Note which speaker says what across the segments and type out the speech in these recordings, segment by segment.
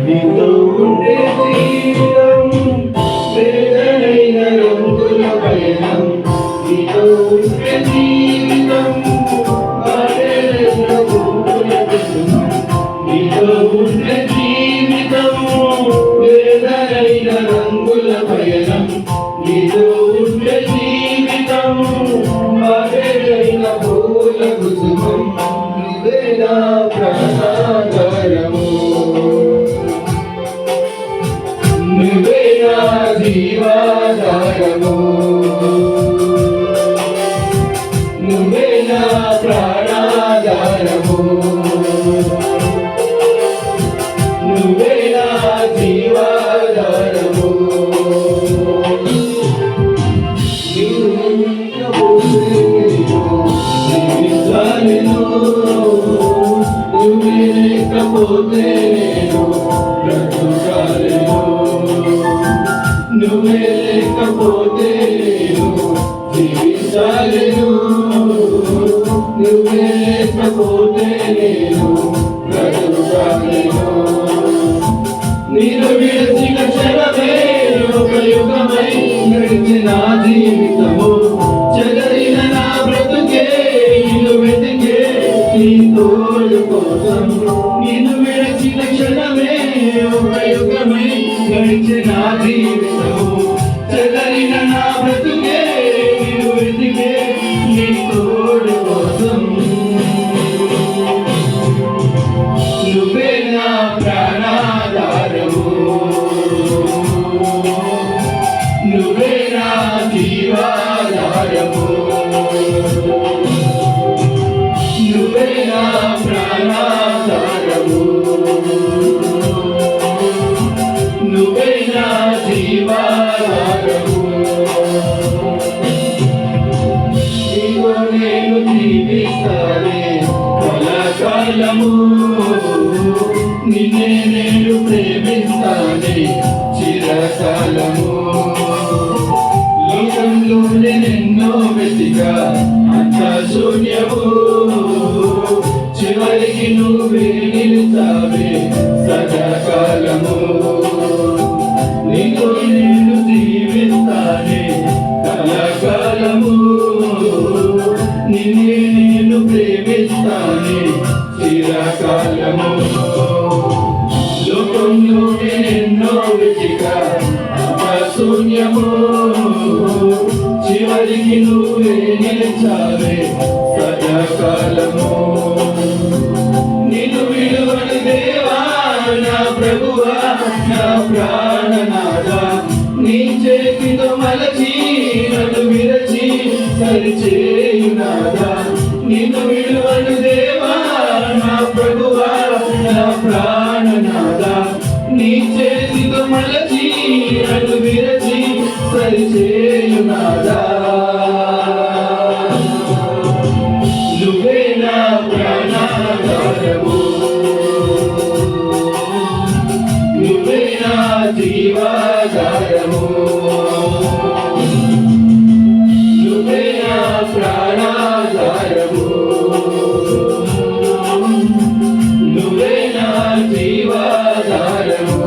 Speaker 1: నీతో ఉండే జీవితం నువ్వే నా జీవాధారము, నువ్వే నా ప్రాణాధారము, నువ్వే నా జీవాధారము. నువ్వే లేకపోతే నేను బ్రతుకాలేను, నువ్వే లేకపోతే నేను జీవించాలేను, నువ్వే లేకపోతే నేను బ్రతుకాలేను. నేను విడిచిన క్షణమే ఒక యుగమై గడిచిన జీవితము, చెదరిన నా బ్రతుకే నిన్ను వెతికే నీ తోడు కోసం. నిన్ను విడిచిన క్షణమే ఒక యుగమై గడిచిన జీవితము, చెదరిన నా బ్రతుకే నిన్ను వెతికే నీ తోడు కోసం. నువ్వే నా ప్రాణాధారము, నువ్వే నా జీవాధారము, నువ్వే నా ప్రాణాధారము, నువ్వే నా జీవాధారము. నీలో నేను జీవిస్తానే కలకాలము, నిన్నే నేను ప్రేమిస్తానే చిరకాలము. లోకంలో నేనెన్నో వెతిగా అంత శూన్యము, చివరికి నువ్వే నిలిచావే సదాకాలము. నీతో నేను జీవిస్తానే కలకాలము, నిన్నే నేను ప్రేమిస్తానే చిరకాలము. లోకంలో నేనెన్నో వెతిగా అంత శూన్యము, చివరికి నువ్వే నిలిచావే సదాకాలము. నిన్ను విడువను దేవా నా ప్రభువా నా ప్రాణనాథా, నీ చేతితో మలచి నన్ను విరచి సరిచేయునాథా. నిన్ను విడువను దేవా నా ప్రభువా నా ప్రాణనాథా, నీ చేతితో మలచి నన్ను విరచి సరిచేయునాథా. నువ్వే నా ప్రాణాధారము, నువ్వే నా జీవాధారము, నువ్వే నా ప్రాణాధారము, నువ్వే నా జీవాధారము.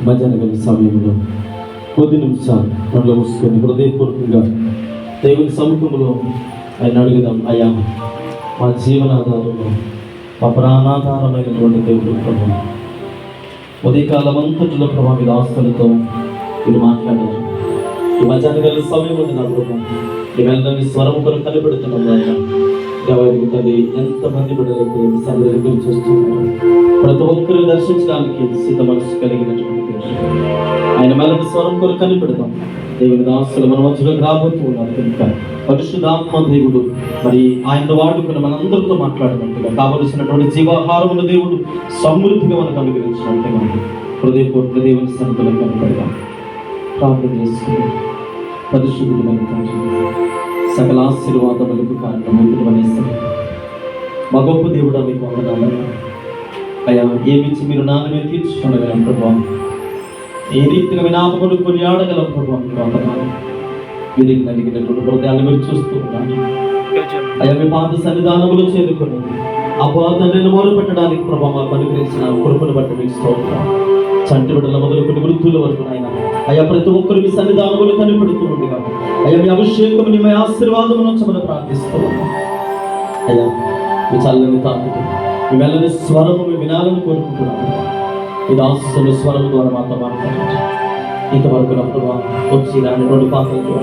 Speaker 2: మధ్యాహ్న సమయంలో కొద్ది నిమిషాలు మనలో మూసుకొని హృదయపూర్వకంగా దేవుని సముఖంలో ఆయన అడుగుదాం. అయ్యా మా జీవనాధారము మా ప్రాణాధారమైనటువంటి దేవుడు ప్రభు, ఉదయకాలం అంతటిలో ప్రభావ మీద ఆస్తులతో మీరు మాట్లాడారు. ఈ మధ్యాహ్న సమయంలో నా ప్రభు ఈ వెళ్ళని స్వరం కొరకు కనిపెడుతున్నాం. ఆయన గవారి ఎంతమంది బిడ్డలైతే సరి దగ్గర చూస్తున్నారు, ప్రతి ఒక్కరిని దర్శించడానికి సిద్ధ మనసు కలిగినటువంటి ఆయన మెల్లటి స్వరం కొరకు కనిపెడతాం. దేవుని దాసులు మన మధ్యలోకి రాబోతూ ఉన్నారు కనుక పరిశుద్ధాత్మ దేవుడు మరి ఆయన వాడుకుని మనందరితో మాట్లాడినట్టుగా కావలసినటువంటి జీవాహారమును దేవుడు సమృద్ధిగా మనకు అనుగ్రహించినట్టుగా హృదయపూర్వక దేవుని సన్నిధిలో కనపడదాం. ప్రార్థన చేసుకుని పరిశుద్ధులైన తండ్రి, సకల ఆశీర్వాదములకు కారణమవుతున్న అనేస్తాను మా గొప్ప దేవుడా మీకు వందనాలు. అయ్యా ఏమిచ్చి మీరు నాన్నమే తీర్చుకోగలం ప్రభావం, ఏ రీతిగా వినాపములు కొనియాడగలం ప్రభావం వందనాలు. మీరు కలిగినటువంటి హృదయాన్ని మీరు చూస్తూ ఉన్నాను. అయ్యా మీ పాద సన్నిధానములు చేరుకొని ఆ బాధను మొదలు పెట్టడానికి ప్రభావం అనుగ్రహించిన కృపను బట్టి మీకు స్తోత్రం. చంటి బిడ్డల మొదలుకొని వృద్ధుల వరకు ఆయన అయ్యా ప్రతి ఒక్కరు మీ సన్నిధానములు కనిపెడుతూ ఉండగా అయ్యా మీ అభిషేకం మీ ఆశీర్వాదము నుంచి మనం ప్రార్థిస్తూ ఉన్నాం. అయ్యా మీ చల్లని తాకుతూ మీ మెల్లని స్వరము మీ వినాలని కోరుకుంటున్నాను. ఈ దాసుల స్వరం ద్వారా మాతో మాట్లాడండి. ఇంతవరకు నా ప్రభావ వచ్చి రానటువంటి పాత్రలు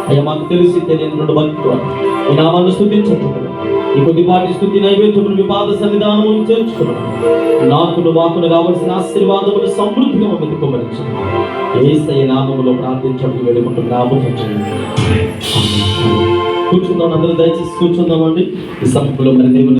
Speaker 2: అయ్యా మాకు తెలిసి తెలియనటువంటి భక్తులు ఈ నామాన్ని స్తుతించుకుంటున్నాను. ఈ కొద్దిపాటి స్థుతి నైవేద్యములు మీ పాద సన్నిధానములు చేర్చుకున్నాను. నాకును మాకును కావలసిన ఆశీర్వాదములు సమృద్ధిగా వెతుకోమరించండి. యేసయ్య నామములో ప్రార్థించడానికి వెళ్ళుకుంటున్నాము. కూర్చుందాం, అందరూ దయచేసి కూర్చుందామండి. ఈ సమయంలో మరి దేవుని